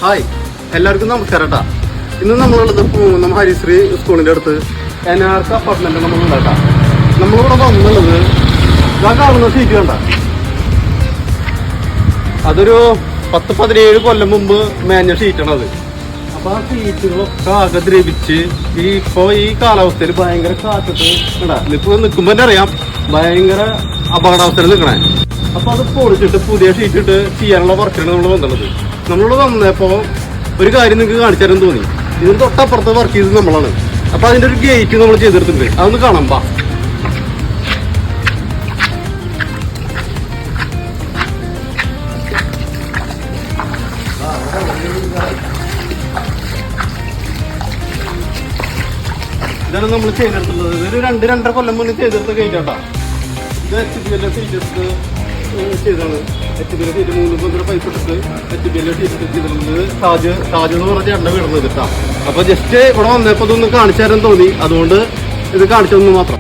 Hi, എല്ലാവർക്കും നമസ്കാരം കേട്ടാ. ഇന്ന് നമ്മളുള്ളത് പൂന്നം ഹരിശ്രീ സ്കൂളിൻ്റെ അടുത്ത് NRC അപ്പാർട്ട്മെന്റ് നമ്മളുണ്ടാക്കാം. നമ്മളിവിടെ വന്നുള്ളത് ഇതാ കാണുന്ന സീറ്റ് കണ്ട, അതൊരു 10-17 കൊല്ലം മുമ്പ് മേഞ്ഞ ഷീറ്റാണത്. അപ്പൊ ആ സീറ്റുകളൊക്കെ ആകെ ദ്രവിച്ച് ഈ കാലാവസ്ഥയിൽ ഭയങ്കര കാറ്റത്ത് ഇപ്പൊ നിൽക്കുമ്പോ തന്നെ അറിയാം ഭയങ്കര അപകടാവസ്ഥയിൽ നിൽക്കണേ. അപ്പൊ അത് പൊളിച്ചിട്ട് പുതിയ ഷീറ്റ് ഇട്ട് ചെയ്യാനുള്ള വർക്കാണ് നമ്മൾ വന്നുള്ളത്. നമ്മളിവിടെ വന്നപ്പോ ഒരു കാര്യം നിങ്ങൾക്ക് കാണിച്ചു തരാൻ തോന്നി. ഇതിന് തൊട്ടപ്പുറത്ത് വർക്ക് ചെയ്തത് നമ്മളാണ്. അപ്പൊ അതിന്റെ ഒരു ഗേറ്റ് നമ്മൾ ചെയ്തെടുത്തിട്ടുണ്ട്, അതൊന്ന് കാണാം. ബാ, ഇതാണ് നമ്മൾ ചെയ്തെടുത്തുള്ളത്. ഇതൊരു 2-2.5 കൊല്ലം മുന്നേ ചെയ്തെടുത്ത ഗേറ്റ് ആട്ടാ. ഇത് HBL സീറ്റ് ചെയ്താണ്. HBL സീറ്റ് 3 പൈസ ഇട്ടിട്ട് HBL സീറ്റ് ചെയ്തിട്ടുള്ളത് താജ് എന്ന് പറഞ്ഞ ചേട്ടൻ്റെ വീടുന്നത് കേട്ടാ. അപ്പൊ ജസ്റ്റ് ഇവിടെ വന്നപ്പോ ഇതൊന്ന് കാണിച്ചു തരാൻ തോന്നി, അതുകൊണ്ട് ഇത് കാണിച്ചതെന്ന് മാത്രം.